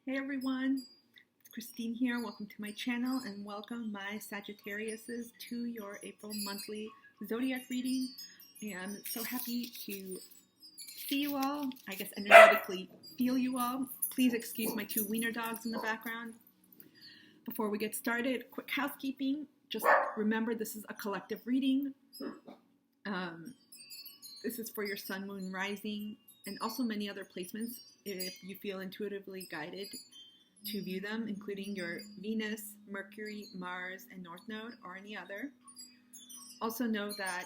Hey everyone, it's Christine here. Welcome to my channel and welcome my Sagittariuses to your April monthly zodiac reading. I am so happy to see you all, I guess energetically feel you all. Please excuse my two wiener dogs in the background. Before we get started, quick housekeeping. Just remember this is a collective reading. This is for your sun, moon, rising, and also many other placements if you feel intuitively guided to view them, including your Venus, Mercury, Mars, and North Node, or any other. Also know that,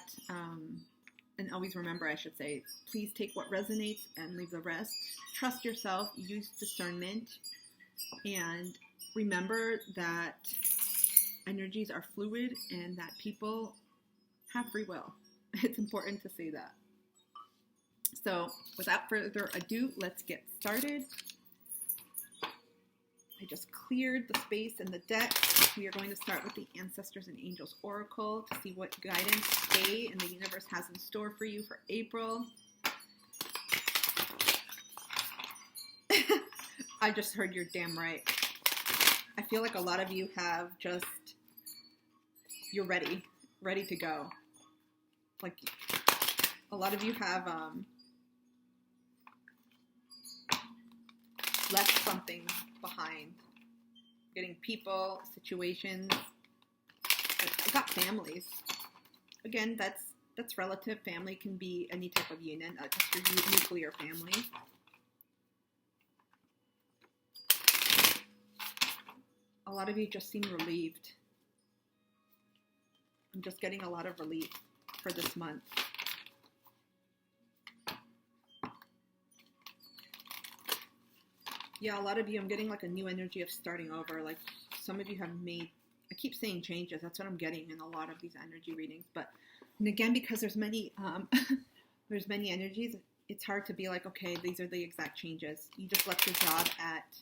and always remember, I should say, please take what resonates and leave the rest. Trust yourself, use discernment, and remember that energies are fluid and that people have free will. It's important to say that. So without further ado, let's get started. I just cleared the space in the deck. We are going to start with the Ancestors and Angels Oracle to see what guidance they and the universe has in store for you for April. I just heard you're damn right. I feel like a lot of you have just, you're ready to go. Like a lot of you have left something behind. Getting people, situations. I got families. Again, that's relative. Family can be any type of union, not just your nuclear family. A lot of you just seem relieved. I'm just getting a lot of relief for this month. Yeah, a lot of you, I'm getting like a new energy of starting over. Like some of you have made, I keep saying changes. That's what I'm getting in a lot of these energy readings. But, and again, because there's many, there's many energies, it's hard to be like, okay, these are the exact changes. You just left your job at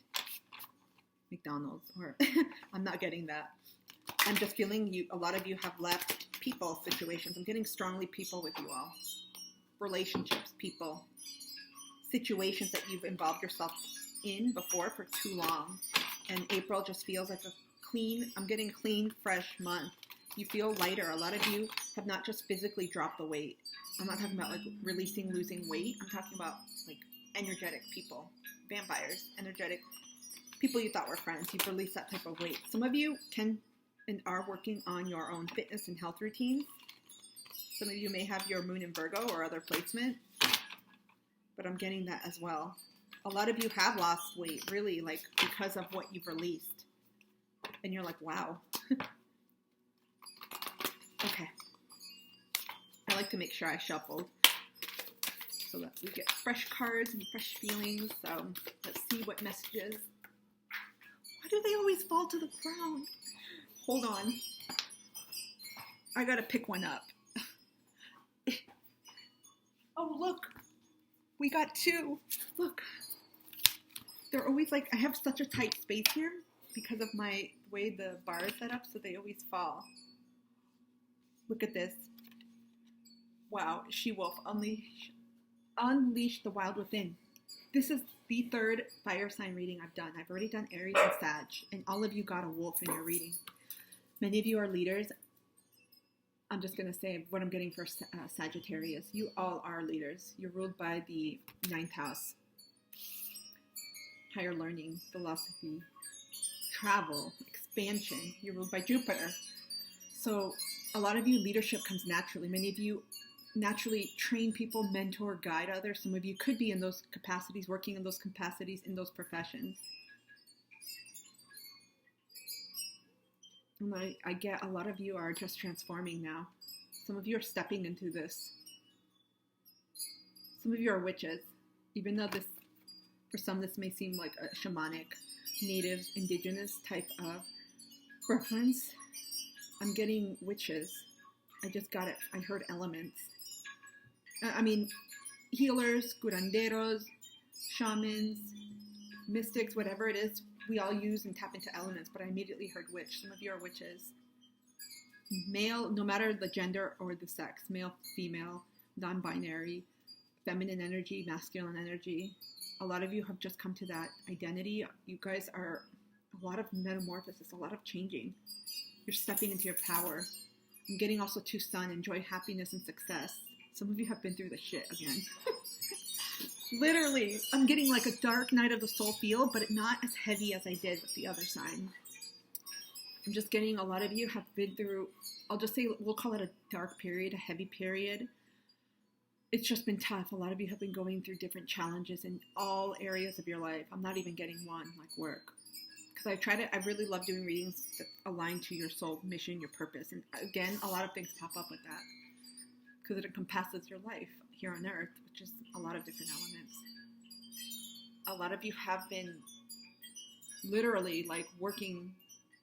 McDonald's, or I'm not getting that. I'm just feeling you, a lot of you have left people, situations. I'm getting strongly people with you all. Relationships, people, situations that you've involved yourself in before for too long, and April just feels like a clean, I'm getting clean, fresh month. You feel lighter. A lot of you have not just physically dropped the weight. I'm not talking about like releasing, losing weight. I'm talking about like energetic people, vampires, energetic people you thought were friends. You've released that type of weight. Some of you can and are working on your own fitness and health routines. Some of you may have your moon in Virgo or other placement, but I'm getting that as well. A lot of you have lost weight, really, like, because of what you've released. And you're like, wow. Okay. I like to make sure I shuffled so that we get fresh cards and fresh feelings. So let's see what messages. Why do they always fall to the ground? Hold on. I gotta pick one up. Oh, look. We got two. Look. They're always like, I have such a tight space here because of my way the bar is set up, so they always fall. Look at this. Wow, she-wolf, unleash the wild within. This is the third fire sign reading I've done. I've already done Aries and Sag, and all of you got a wolf in your reading. Many of you are leaders. I'm just going to say what I'm getting for Sagittarius. You all are leaders. You're ruled by the 9th house. Higher learning, philosophy, travel, expansion. You're ruled by Jupiter. So a lot of you, leadership comes naturally. Many of you naturally train people, mentor, guide others. Some of you could be in those capacities, working in those capacities, in those professions. And I get a lot of you are just transforming now. Some of you are stepping into this. Some of you are witches, even though this, for some, this may seem like a shamanic, native, indigenous type of reference. I'm getting witches. I just got it. I heard elements. I mean, healers, curanderos, shamans, mystics, whatever it is, we all use and tap into elements, but I immediately heard witch. Some of you are witches. Male, no matter the gender or the sex, male, female, non-binary, feminine energy, masculine energy. A lot of you have just come to that identity. You guys are a lot of metamorphosis, a lot of changing. You're stepping into your power. I'm getting also to sun, enjoy happiness and success. Some of you have been through the shit again. Literally, I'm getting like a dark night of the soul feel, but not as heavy as I did with the other sign. I'm just getting a lot of you have been through, I'll just say, we'll call it a dark period, a heavy period. It's just been tough. A lot of you have been going through different challenges in all areas of your life. I'm not even getting one, like work. Because I really love doing readings that align to your soul mission, your purpose. And again, a lot of things pop up with that. Because it encompasses your life here on earth, which is a lot of different elements. A lot of you have been literally like working,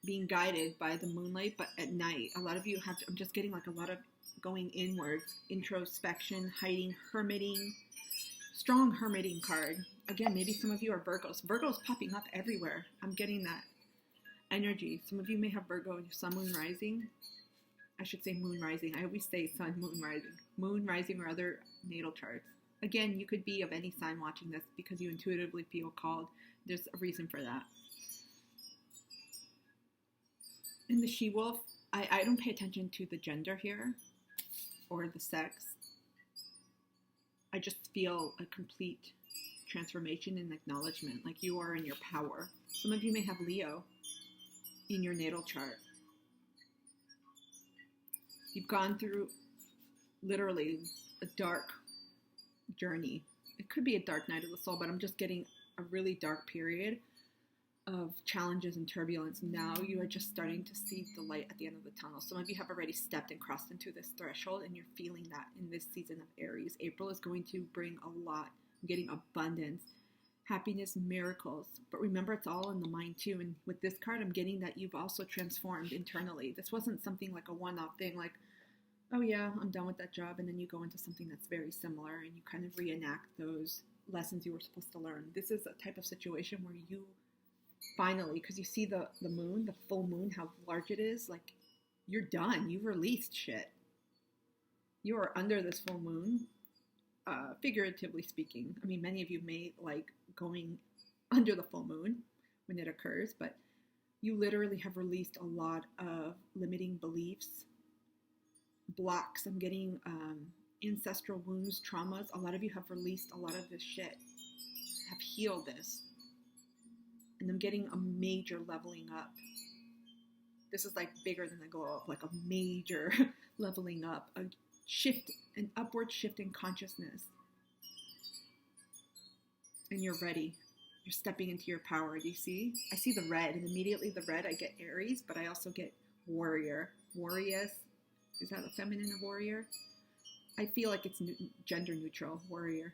being guided by the moonlight, but at night. A lot of you have, I'm just getting like a lot of going inwards, introspection, hiding, hermiting, strong hermiting card. Again, maybe some of you are Virgos. Virgo's popping up everywhere. I'm getting that energy. Some of you may have Virgo in your sun, moon, rising. I should say moon, rising. I always say sun, moon, rising. Moon, rising, or other natal charts. Again, you could be of any sign watching this because you intuitively feel called. There's a reason for that. In the she-wolf, I don't pay attention to the gender here or the sex. I just feel a complete transformation and acknowledgement, like you are in your power. Some of you may have Leo in your natal chart. You've gone through literally a dark journey. It could be a dark night of the soul, but I'm just getting a really dark period of challenges and turbulence. Now you are just starting to see the light at the end of the tunnel. Some of you have already stepped and crossed into this threshold, and you're feeling that in this season of Aries. April is going to bring a lot. I'm getting abundance, happiness, miracles. But remember, it's all in the mind too. And with this card, I'm getting that you've also transformed internally. This wasn't something like a one-off thing, like, oh yeah, I'm done with that job, and then you go into something that's very similar, and you kind of reenact those lessons you were supposed to learn. This is a type of situation where you finally, because you see the moon, the full moon, how large it is, like, you're done. You've released shit. You are under this full moon, figuratively speaking. I mean, many of you may like going under the full moon when it occurs, but you literally have released a lot of limiting beliefs, blocks. I'm getting ancestral wounds, traumas. A lot of you have released a lot of this shit, have healed this. And I'm getting a major leveling up. This is like bigger than the glow up, like a major leveling up, a shift, an upward shift in consciousness. And you're ready. You're stepping into your power. Do you see? I see the red, and immediately the red, I get Aries, but I also get warrior. Warriors. Is that a feminine of warrior? I feel like it's gender neutral, warrior.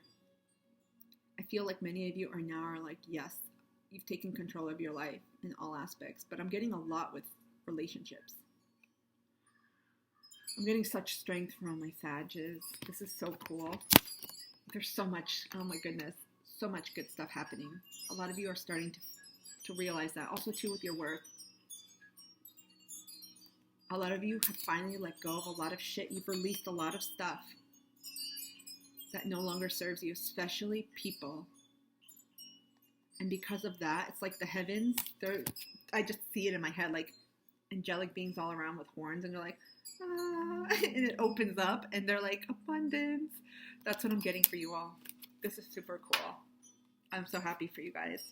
I feel like many of you are now like, yes, you've taken control of your life in all aspects, but I'm getting a lot with relationships. I'm getting such strength from my Sages. This is so cool. There's so much, oh my goodness, so much good stuff happening. A lot of you are starting to realize that. Also too with your work. A lot of you have finally let go of a lot of shit. You've released a lot of stuff that no longer serves you, especially people. And because of that, it's like the heavens, I just see it in my head, like angelic beings all around with horns, and they're like, ah, and it opens up, and they're like, abundance. That's what I'm getting for you all. This is super cool. I'm so happy for you guys.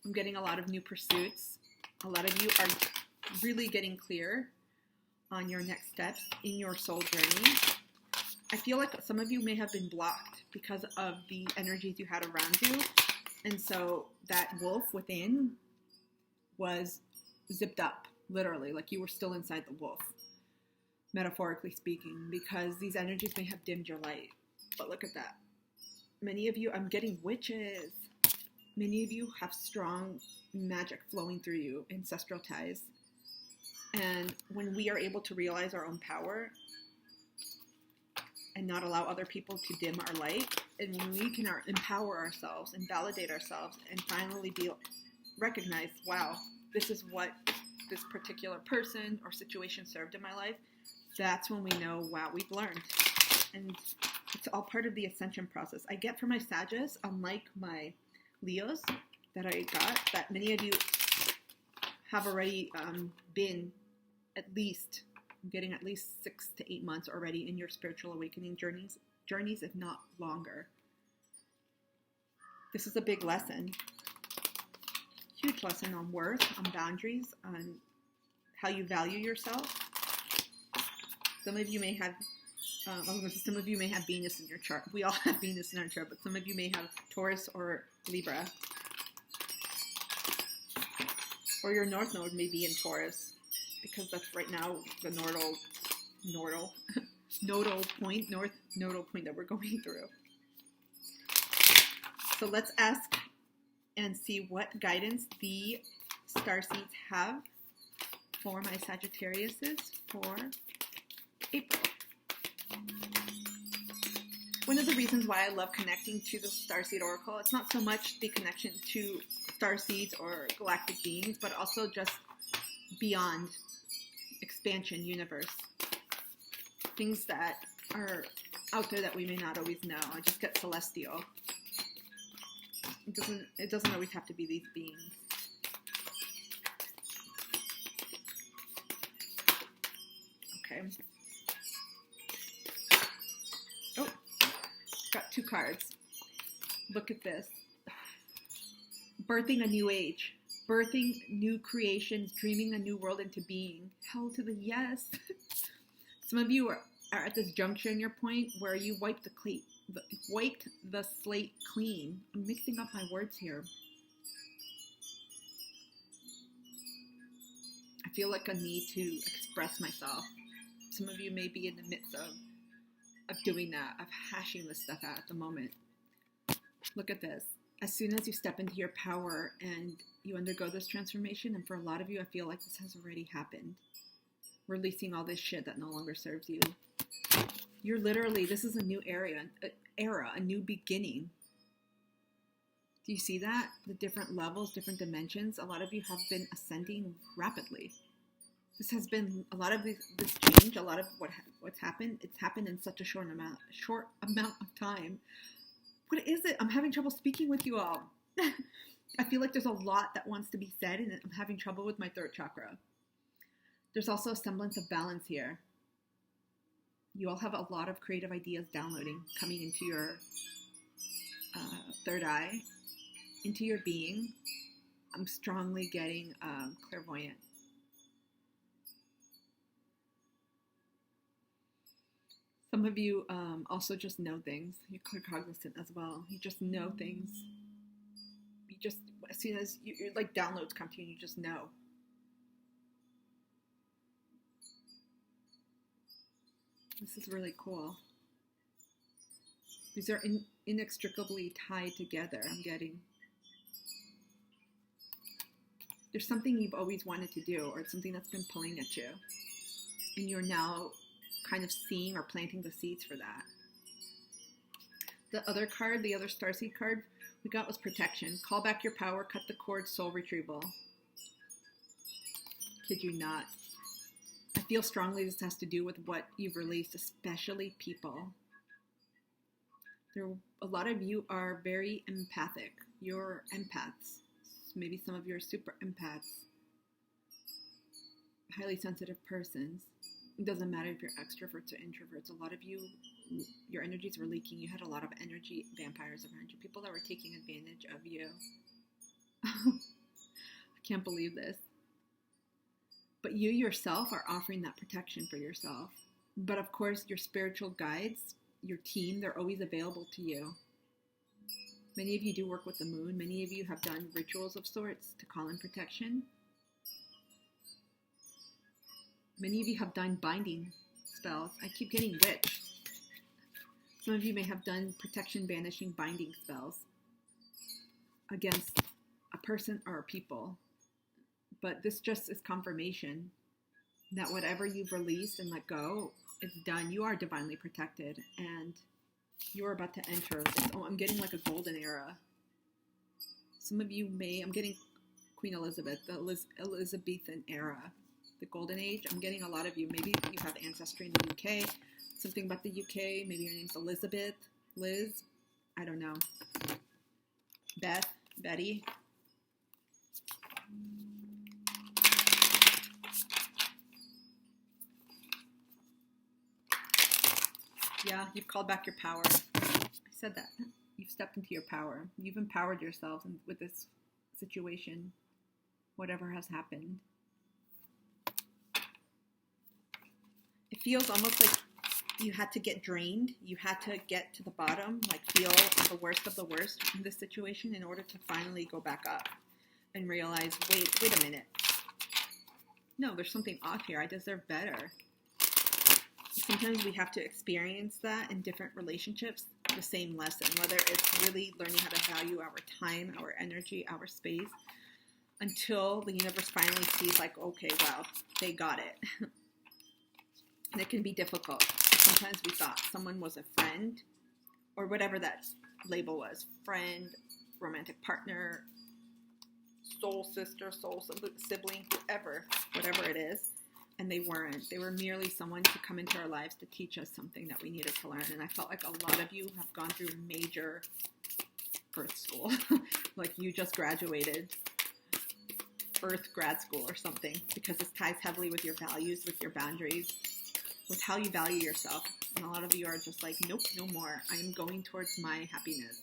I'm getting a lot of new pursuits. A lot of you are really getting clear on your next steps in your soul journey. I feel like some of you may have been blocked because of the energies you had around you. And so that wolf within was zipped up, literally, like you were still inside the wolf, metaphorically speaking, because these energies may have dimmed your light. But look at that. Many of you, I'm getting witches. Many of you have strong magic flowing through you, ancestral ties. And when we are able to realize our own power and not allow other people to dim our light, and when we can empower ourselves and validate ourselves and finally be recognized, wow, this is what this particular person or situation served in my life, that's when we know, wow, we've learned. And It's all part of the ascension process. I get for my Sagittarius, unlike my Leos that I got, that many of you have already been at least, I'm getting at least 6 to 8 months already in your spiritual awakening journeys, if not longer. This is a big lesson, huge lesson on worth, on boundaries, on how you value yourself. Some of you may have, some of you may have Venus in your chart. We all have Venus in our chart, but some of you may have Taurus or Libra. Or your North Node may be in Taurus, because that's right now the nodal point that we're going through. So let's ask and see what guidance the starseeds have for my Sagittariuses for April. One of the reasons why I love connecting to the Starseed Oracle, it's not so much the connection to starseeds or galactic beings, but also just beyond, expansion, universe. Things that are out there that we may not always know. I just get celestial. It doesn't always have to be these beings. Okay. Oh, got 2 cards. Look at this. Birthing a new age. Birthing new creations, dreaming a new world into being. Hell to the yes. Some of you are at this juncture in your point where you wiped the slate clean. I'm mixing up my words here. I feel like a need to express myself. Some of you may be in the midst of doing that, of hashing this stuff out at the moment. Look at this. As soon as you step into your power and you undergo this transformation, and for a lot of you, I feel like this has already happened. Releasing all this shit that no longer serves you. You're literally, this is a new era, a new beginning. Do you see that? The different levels, different dimensions. A lot of you have been ascending rapidly. This has been a lot of this change, a lot of what's happened. It's happened in such a short amount of time. What is it? I'm having trouble speaking with you all. I feel like there's a lot that wants to be said, and I'm having trouble with my 3rd chakra. There's also a semblance of balance here. You all have a lot of creative ideas downloading, coming into your 3rd eye, into your being. I'm strongly getting clairvoyant. Some of you also just know things. You're claircognizant as well. You just know things. You just, as soon as you're like downloads come to you, you just know. This is really cool. These are inextricably tied together, I'm getting. There's something you've always wanted to do, or it's something that's been pulling at you. And you're now kind of seeing or planting the seeds for that. The other card, the other starseed card we got was protection. Call back your power, cut the cord, soul retrieval. Kid you not. I feel strongly this has to do with what you've released, especially people. A lot of you are very empathic. You're empaths. Maybe some of you are super empaths. Highly sensitive persons. It doesn't matter if you're extroverts or introverts. A lot of you, your energies were leaking. You had a lot of energy vampires around you. People that were taking advantage of you. I can't believe this. But you yourself are offering that protection for yourself. But of course, your spiritual guides, your team, they're always available to you. Many of you do work with the moon. Many of you have done rituals of sorts to call in protection. Many of you have done binding spells. I keep getting witch. Some of you may have done protection, banishing, binding spells against a person or a people. But this just is confirmation that whatever you've released and let go, it's done. You are divinely protected, and you are about to enter. I'm getting like a golden era. Some of you may, I'm getting Queen Elizabeth, the Elizabethan era. The golden age. I'm getting a lot of you. Maybe you have ancestry in the UK. Something about the UK. Maybe your name's Elizabeth, Liz. I don't know. Beth, Betty. Yeah, you've called back your power. I said that. You've stepped into your power. You've empowered yourself with this situation, whatever has happened. It feels almost like you had to get drained. You had to get to the bottom, like feel the worst of the worst in this situation in order to finally go back up and realize, wait a minute. No, there's something off here. I deserve better. Sometimes we have to experience that in different relationships, the same lesson, whether it's really learning how to value our time, our energy, our space, until the universe finally sees like, okay, wow, they got it. And it can be difficult. Sometimes we thought someone was a friend or whatever that label was, friend, romantic partner, soul sister, soul sibling, whatever it is. And they weren't. They were merely someone to come into our lives to teach us something that we needed to learn. And I felt like a lot of you have gone through major Earth school. Like you just graduated Earth grad school or something, because this ties heavily with your values, with your boundaries, with how you value yourself. And a lot of you are just like, nope, no more. I am going towards my happiness.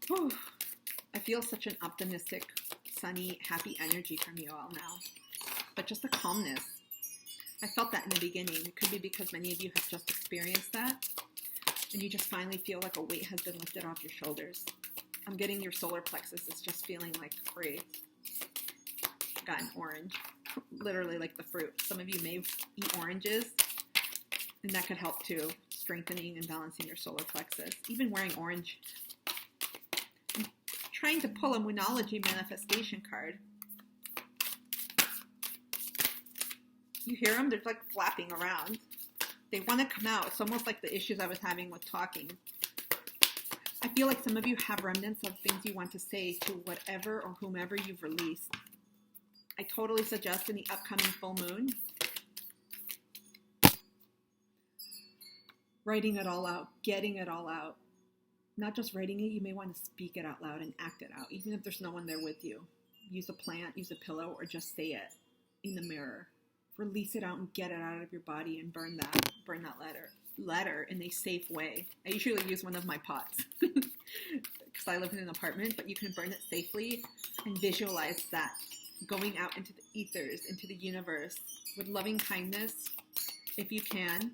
Whew. I feel such an optimistic, sunny, happy energy from you all now. But just a calmness. I felt that in the beginning. It could be because many of you have just experienced that. And you just finally feel like a weight has been lifted off your shoulders. I'm getting your solar plexus is just feeling like free. Got an orange. Literally like the fruit. Some of you may eat oranges. And that could help too. Strengthening and balancing your solar plexus. Even wearing orange. I'm trying to pull a Moonology manifestation card. You hear them? They're like flapping around. They want to come out. It's almost like the issues I was having with talking. I feel like some of you have remnants of things you want to say to whatever or whomever you've released. I totally suggest in the upcoming full moon, writing it all out, getting it all out. Not just writing it, you may want to speak it out loud and act it out, even if there's no one there with you. Use a plant, use a pillow, or just say it in the mirror. Release it out and get it out of your body and burn that letter in a safe way. I usually use one of my pots because I live in an apartment, but you can burn it safely and visualize that going out into the ethers, into the universe with loving kindness, if you can,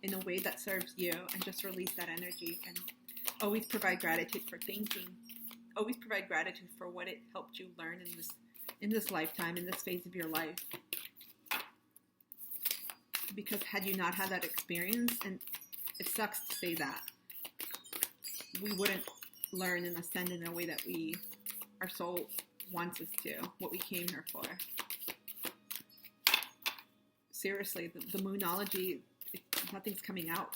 in a way that serves you, and just release that energy. And always provide gratitude for thinking. Always provide gratitude for what it helped you learn in this lifetime, in this phase of your life. Because had you not had that experience, and it sucks to say that, we wouldn't learn and ascend in a way that our soul wants us to, what we came here for. Seriously, the Moonology, nothing's coming out.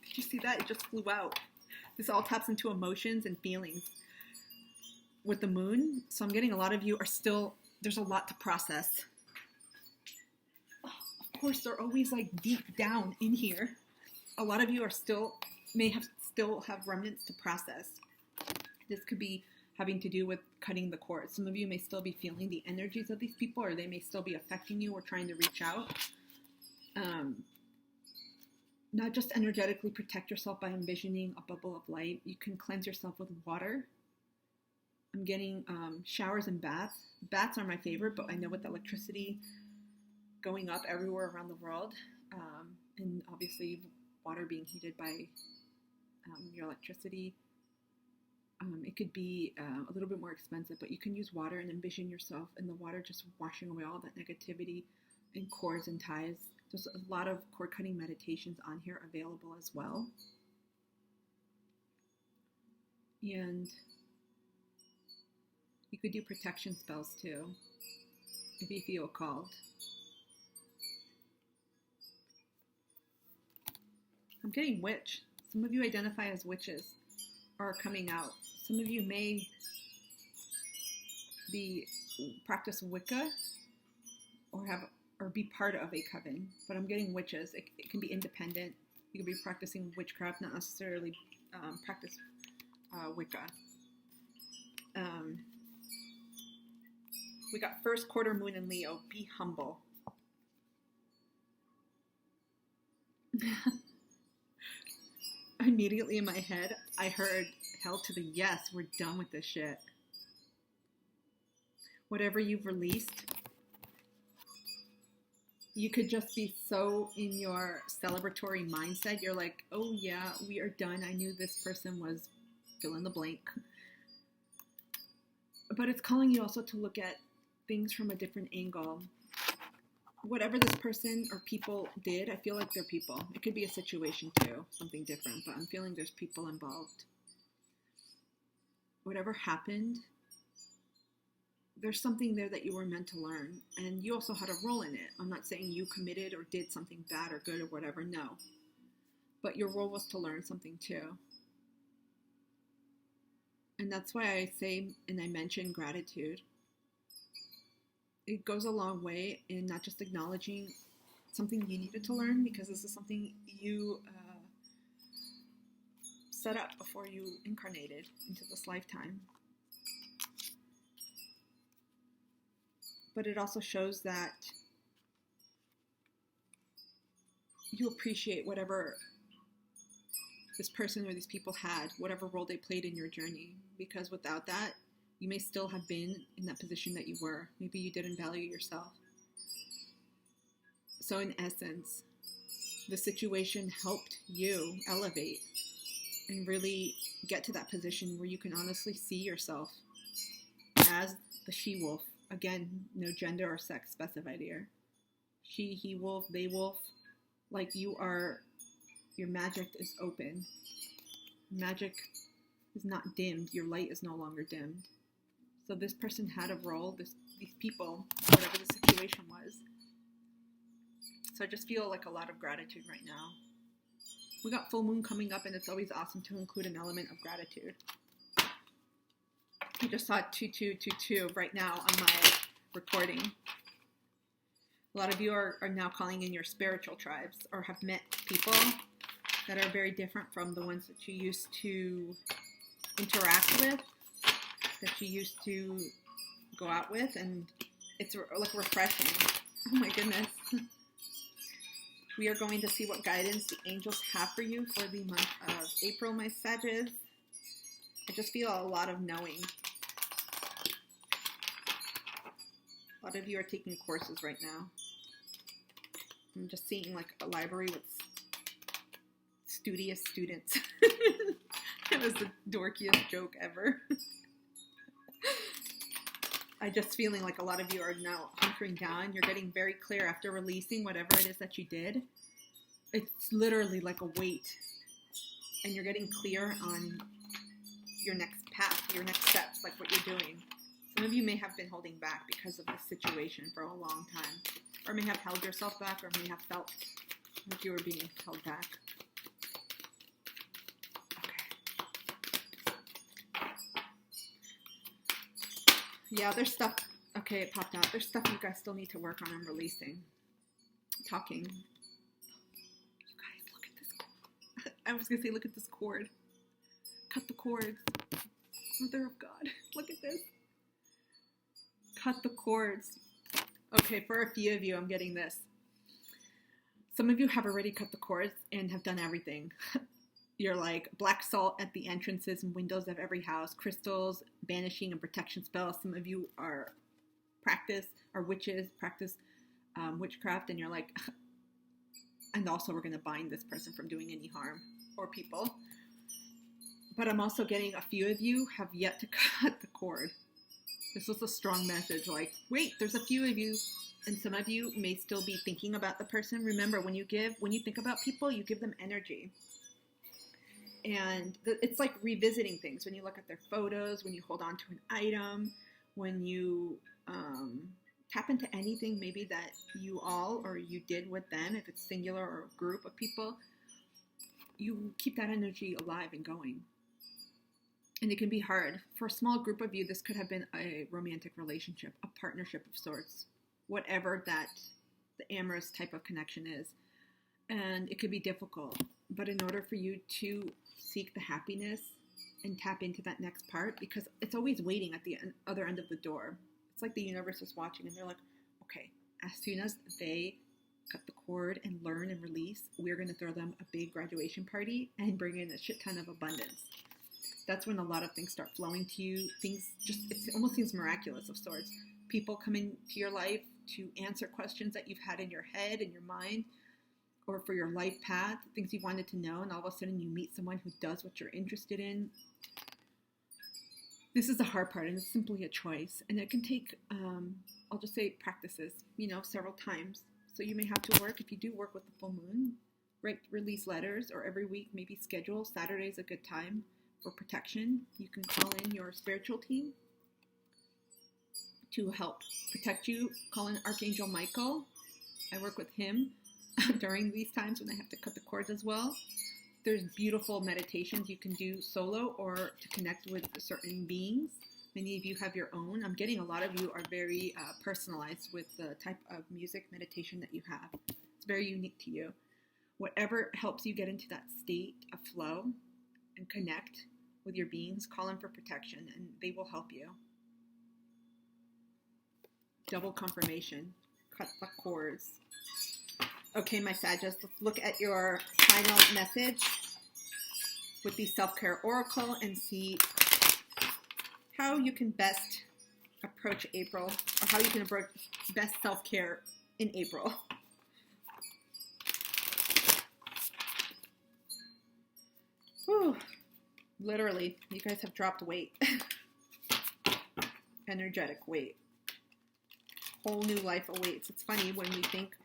Did you see that? It just flew out. This all taps into emotions and feelings with the moon. So I'm getting a lot of you are still, there's a lot to process. Of course, they're always like deep down in here. A lot of you are still have remnants to process. This could be having to do with cutting the cord. Some of you may still be feeling the energies of these people, or they may still be affecting you or trying to reach out. Not just energetically protect yourself by envisioning a bubble of light. You can cleanse yourself with water. I'm getting showers and baths. Baths are my favorite, but I know with electricity going up everywhere around the world, and obviously water being heated by your electricity, it could be a little bit more expensive, but you can use water and envision yourself in the water just washing away all that negativity and cords and ties. There's a lot of cord cutting meditations on here available as well. And you could do protection spells too, if you feel called. I'm getting witch. Some of you identify as witches or are coming out. Some of you may practice Wicca or be part of a coven. But I'm getting witches. It can be independent. You could be practicing witchcraft, not necessarily practice Wicca. We got first quarter moon in Leo. Be humble. Immediately in my head, I heard, hell to the yes, we're done with this shit. Whatever you've released, you could just be so in your celebratory mindset. You're like, oh yeah, we are done. I knew this person was fill in the blank. But it's calling you also to look at things from a different angle. Whatever this person or people did, I feel like they're people. It could be a situation too, something different, but I'm feeling there's people involved. Whatever happened, there's something there that you were meant to learn, and you also had a role in it. I'm not saying you committed or did something bad or good or whatever, no. But your role was to learn something too. And that's why I say, and I mention gratitude. It goes a long way in not just acknowledging something you needed to learn, because this is something you set up before you incarnated into this lifetime. But it also shows that you appreciate whatever this person or these people had, whatever role they played in your journey, because without that, you may still have been in that position that you were. Maybe you didn't value yourself. So in essence, the situation helped you elevate and really get to that position where you can honestly see yourself as the she-wolf. Again, no gender or sex specified here. She, he wolf, they wolf. Like you are, your magic is open. Magic is not dimmed. Your light is no longer dimmed. So this person had a role, these people, whatever the situation was. So I just feel like a lot of gratitude right now. We got full moon coming up, and it's always awesome to include an element of gratitude. I just saw 2222 right now on my recording. A lot of you are now calling in your spiritual tribes, or have met people that are very different from the ones that you used to interact with, that you used to go out with, and it's like refreshing. Oh my goodness. We are going to see what guidance the angels have for you for the month of April, my Sagittarius. I just feel a lot of knowing. A lot of you are taking courses right now. I'm just seeing like a library with studious students. It was the dorkiest joke ever. I'm just feeling like a lot of you are now hunkering down. You're getting very clear after releasing whatever it is that you did. It's literally like a weight. And you're getting clear on your next path, your next steps, like what you're doing. Some of you may have been holding back because of this situation for a long time. Or may have held yourself back, or may have felt like you were being held back. Yeah, there's stuff. Okay, it popped out. There's stuff you guys still need to work on and releasing. Talking. You guys, look at this. I was going to say, look at this cord. Cut the cords. Mother of God. Look at this. Cut the cords. Okay, for a few of you, I'm getting this. Some of you have already cut the cords and have done everything. You're like black salt at the entrances and windows of every house, crystals, banishing and protection spells. Some of you are witches, practice witchcraft, and you're like, and also we're going to bind this person from doing any harm or people. But I'm also getting a few of you have yet to cut the cord. This was a strong message, like, wait, there's a few of you, and some of you may still be thinking about the person. Remember, when you think about people, you give them energy. And it's like revisiting things. When you look at their photos, when you hold on to an item, when you tap into anything maybe that you all or you did with them, if it's singular or a group of people, you keep that energy alive and going. And it can be hard. For a small group of you, this could have been a romantic relationship, a partnership of sorts, whatever that the amorous type of connection is. And it could be difficult. But in order for you to seek the happiness and tap into that next part, because it's always waiting at the other end of the door. It's like the universe is watching and they're like, okay, as soon as they cut the cord and learn and release, we're going to throw them a big graduation party and bring in a shit ton of abundance. That's when a lot of things start flowing to you. Things just, it almost seems miraculous of sorts. People come into your life to answer questions that you've had in your head, in your mind, or for your life path, things you wanted to know, and all of a sudden you meet someone who does what you're interested in. This is the hard part, and it's simply a choice. And it can take, I'll just say practices, several times. So you may have to work, if you do work with the full moon, release letters, or every week maybe schedule. Saturday is a good time for protection. You can call in your spiritual team to help protect you. Call in Archangel Michael. I work with him during these times when I have to cut the cords as well. There's beautiful meditations you can do solo or to connect with certain beings. Many of you have your own. I'm getting a lot of you are very personalized with the type of music meditation that you have. It's very unique to you. Whatever helps you get into that state of flow and connect with your beings, call in for protection and they will help you. Double confirmation. Cut the cords. Okay, my Sagittarius, let's look at your final message with the self-care oracle and see how you can best approach April, or how you can approach best self-care in April. Whew. Literally, you guys have dropped weight. Energetic weight. Whole new life awaits. It's funny when we think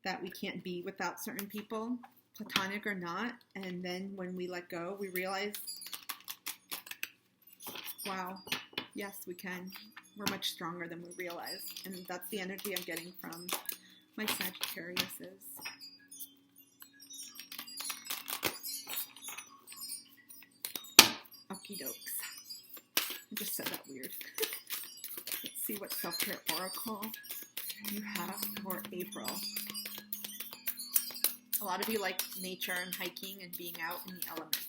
that we can't be without certain people, platonic or not, and then when we let go, we realize, wow, yes, we can. We're much stronger than we realize, and that's the energy I'm getting from my Sagittariuses. Okie dokes. I just said that weird. Let's see what self-care oracle you have for April. A lot of you like nature and hiking and being out in the elements.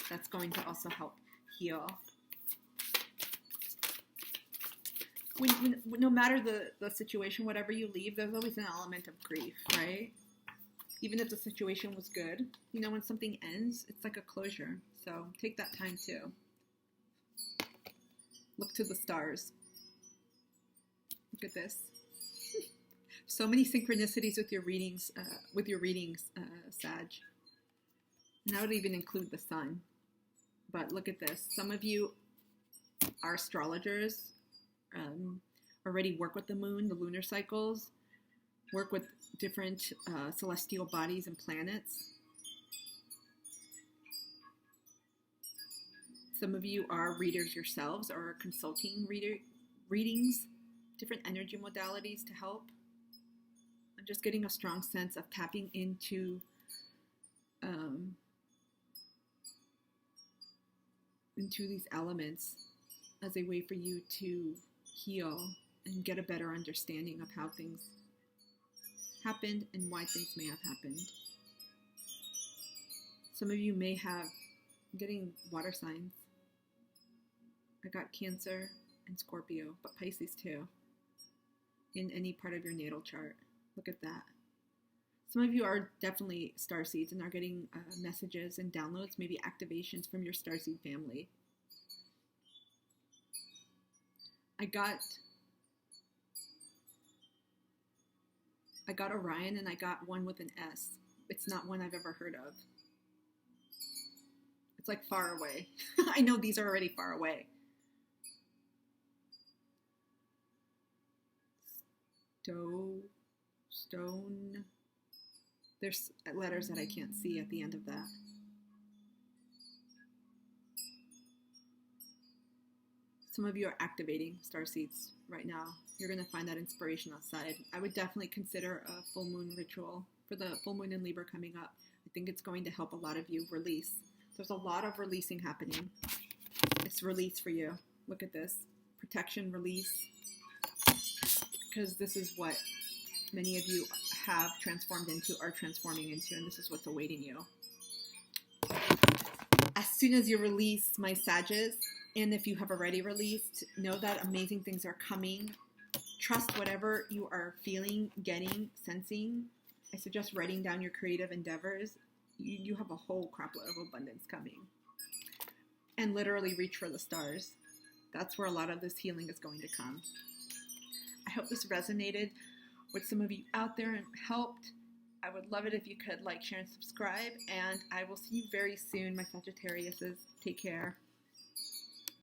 That's going to also help heal. No matter the situation, whatever you leave, there's always an element of grief, right? Even if the situation was good, when something ends, it's like a closure. So take that time too. Look to the stars. Look at this. So many synchronicities with your readings, Sag. And I would even include the sun. But look at this. Some of you are astrologers, already work with the moon, the lunar cycles, work with different celestial bodies and planets. Some of you are readers yourselves or are consulting readings, different energy modalities to help. I'm just getting a strong sense of tapping into these elements as a way for you to heal and get a better understanding of how things happened and why things may have happened. Some of you may have getting water signs. I got Cancer and Scorpio, but Pisces too, in any part of your natal chart. Look at that. Some of you are definitely starseeds and are getting messages and downloads, maybe activations from your starseed family. I got Orion and I got one with an S. It's not one I've ever heard of. It's like far away. I know these are already far away. Stone. There's letters that I can't see at the end of that. Some of you are activating starseeds right now. You're going to find that inspiration outside. I would definitely consider a full moon ritual for the full moon in Libra coming up. I think it's going to help a lot of you release. There's a lot of releasing happening. It's release for you. Look at this. Protection, release. Because this is what many of you have transformed into, are transforming into, and this is what's awaiting you. As soon as you release, my Sages, and if you have already released, know that amazing things are coming. Trust whatever you are feeling, getting, sensing. I suggest writing down your creative endeavors. You have a whole crapload of abundance coming. And literally reach for the stars. That's where a lot of this healing is going to come. I hope this resonated with some of you out there and helped. I would love it if you could like, share, and subscribe. And I will see you very soon, my Sagittariuses. Take care.